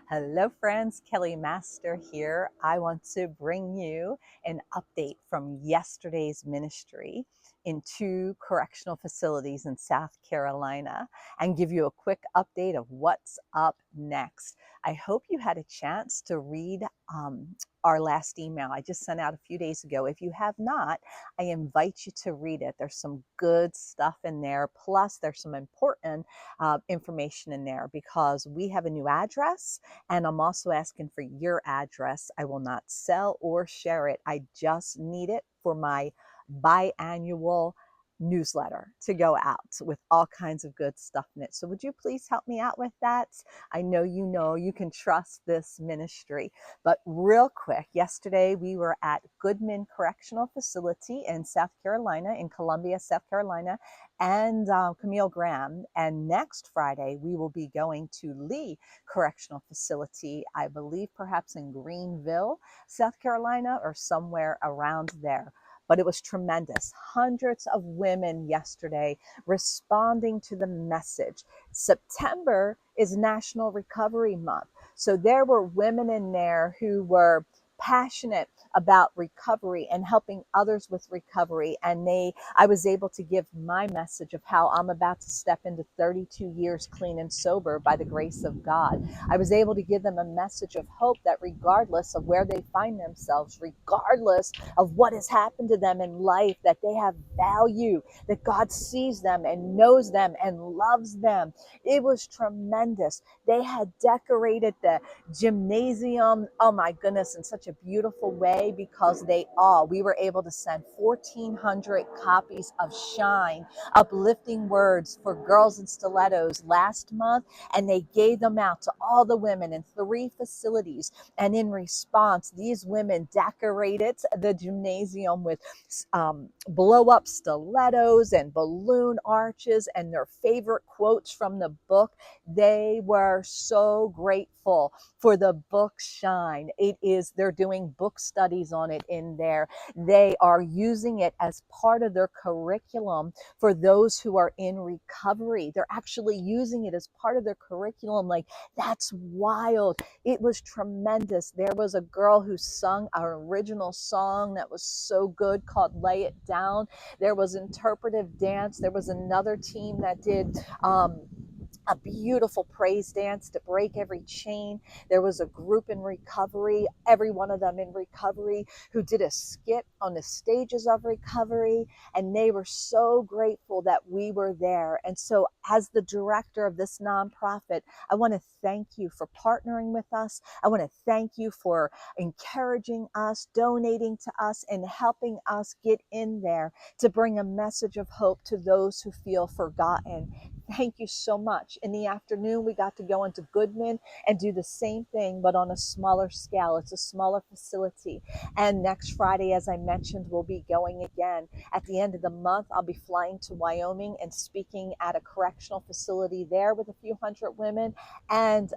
Hello, friends. Kelly Master here. I want to bring you an update from yesterday's ministry in two correctional facilities in South Carolina and give you a quick update of what's up next. I hope you had a chance to read our last email I just sent out a few days ago. If you have not, I invite you to read it. There's some good stuff in there. Plus, there's some important information in there because we have a new address and I'm also asking for your address. I will not sell or share it. I just need it for my biannual newsletter to go out with all kinds of good stuff in it. So would you please help me out with that? I know you can trust this ministry. But real quick, yesterday we were at Goodman Correctional Facility in South Carolina, in Columbia, South Carolina, and Camille Graham. And next Friday we will be going to Lee Correctional Facility, I believe perhaps in Greenville, South Carolina, or somewhere around there. But it was tremendous. Hundreds of women yesterday responding to the message. September is National Recovery Month. So there were women in there who were passionate about recovery and helping others with recovery. And I was able to give my message of how I'm about to step into 32 years clean and sober by the grace of God. I was able to give them a message of hope that regardless of where they find themselves, regardless of what has happened to them in life, that they have value, that God sees them and knows them and loves them. It was tremendous. They had decorated the gymnasium, oh my goodness, in such a beautiful way because we were able to send 1,400 copies of Shine, uplifting words for girls in stilettos last month, and they gave them out to all the women in 3 facilities. And in response, these women decorated the gymnasium with blow up stilettos and balloon arches and their favorite quotes from the book. They were so grateful for the book Shine. They're doing book studies on it in there. They are using it as part of their curriculum for those who are in recovery. They're actually using it as part of their curriculum. Like, that's wild. It was tremendous. There was a girl who sung our original song that was so good called Lay It Down. There was interpretive dance. There was another team that did a beautiful praise dance to break every chain. There was a group in recovery, every one of them in recovery, who did a skit on the stages of recovery. And they were so grateful that we were there. And so as the director of this nonprofit, I want to thank you for partnering with us. I want to thank you for encouraging us, donating to us, and helping us get in there to bring a message of hope to those who feel forgotten. Thank you so much. In the afternoon, we got to go into Goodman and do the same thing, but on a smaller scale. It's a smaller facility. And next Friday, as I mentioned, we'll be going again. At the end of the month, I'll be flying to Wyoming and speaking at a correctional facility there with a few hundred women, and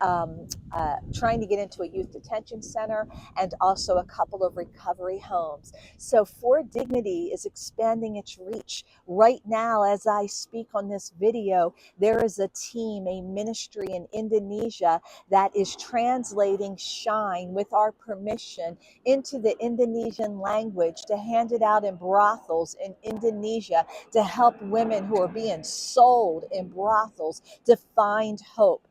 trying to get into a youth detention center and also a couple of recovery homes. So For Dignity is expanding its reach. Right now, as I speak on this video, there is a team, a ministry in Indonesia that is translating Shine with our permission into the Indonesian language to hand it out in brothels in Indonesia to help women who are being sold in brothels to find hope.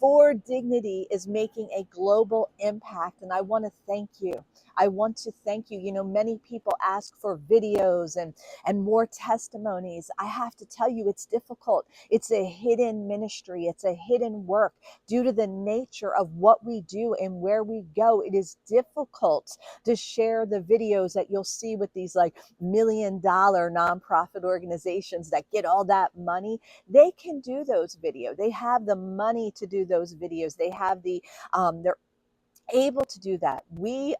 For Dignity is making a global impact, and I want to thank you. I want to thank you. You know, many people ask for videos and more testimonies. I have to tell you, it's difficult. It's a hidden ministry. It's a hidden work due to the nature of what we do and where we go. It is difficult to share the videos that you'll see with these like $1 million nonprofit organizations that get all that money. They can do those videos. They have the money to do those videos. They have they're able to do that.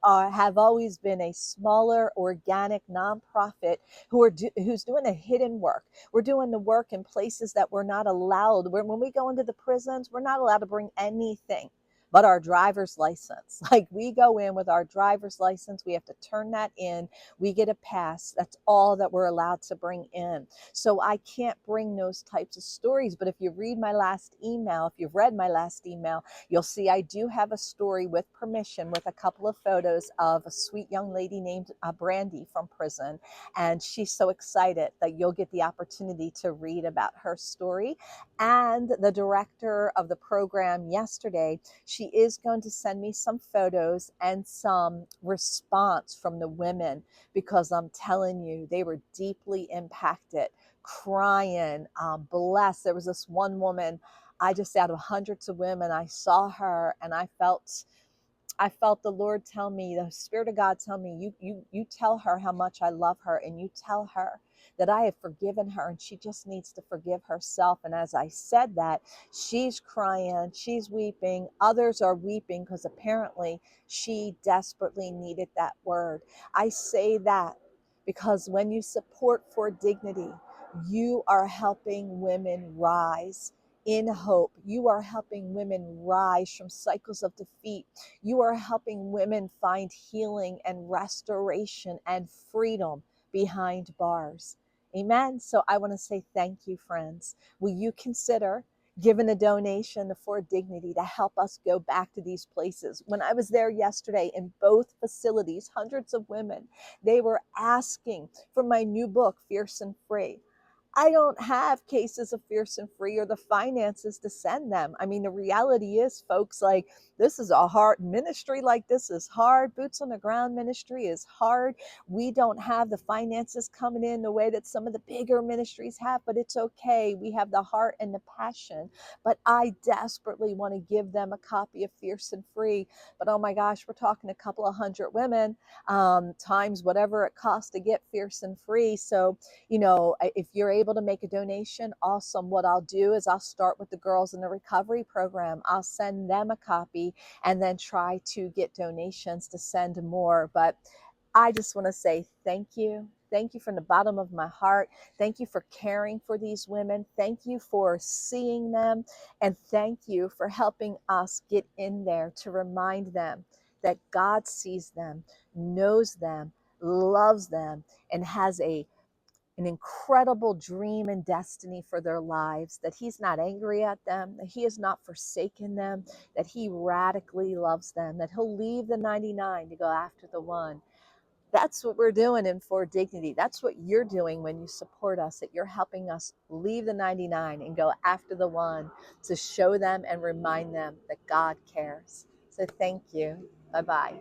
Have always been a smaller organic nonprofit who's doing a hidden work. We're doing the work in places that we're not allowed. When we go into the prisons, we're not allowed to bring anything. but our driver's license. Like, we go in with our driver's license, we have to turn that in, we get a pass. That's all that we're allowed to bring in. So I can't bring those types of stories. But if you read my last email, if you've read my last email, you'll see I do have a story with permission, with a couple of photos of a sweet young lady named Brandy from prison. And she's so excited that you'll get the opportunity to read about her story. And the director of the program yesterday, she is going to send me some photos and some response from the women, because I'm telling you, they were deeply impacted, crying, blessed. There was this one woman, I just, out of hundreds of women, I saw her and I felt the Lord tell me, the Spirit of God tell me, you tell her how much I love her, and you tell her that I have forgiven her and she just needs to forgive herself. And as I said that, she's crying, she's weeping, others are weeping, because apparently she desperately needed that word. I say that because when you support For Dignity, you are helping women rise in hope. You are helping women rise from cycles of defeat. You are helping women find healing and restoration and freedom behind bars. Amen. So I want to say thank you, friends. Will you consider giving a donation to For Dignity to help us go back to these places? When I was there yesterday, in both facilities, hundreds of women, they were asking for my new book, Fierce and Free. I don't have cases of Fierce and Free or the finances to send them. I mean, the reality is, folks, like, this is a hard ministry. Like, this is hard. Boots on the ground ministry is hard. We don't have the finances coming in the way that some of the bigger ministries have, but it's okay. We have the heart and the passion. But I desperately want to give them a copy of Fierce and Free. But oh my gosh, we're talking a couple of hundred women, times whatever it costs to get Fierce and Free. So, if you're able to make a donation, awesome. What I'll do is I'll start with the girls in the recovery program. I'll send them a copy and then try to get donations to send more. But I just want to say thank you. Thank you from the bottom of my heart. Thank you for caring for these women. Thank you for seeing them. And thank you for helping us get in there to remind them that God sees them, knows them, loves them, and has an incredible dream and destiny for their lives, that he's not angry at them, that he has not forsaken them, that he radically loves them, that he'll leave the 99 to go after the one. That's what we're doing in For Dignity. That's what you're doing when you support us, that you're helping us leave the 99 and go after the one, to show them and remind them that God cares. So thank you. Bye-bye.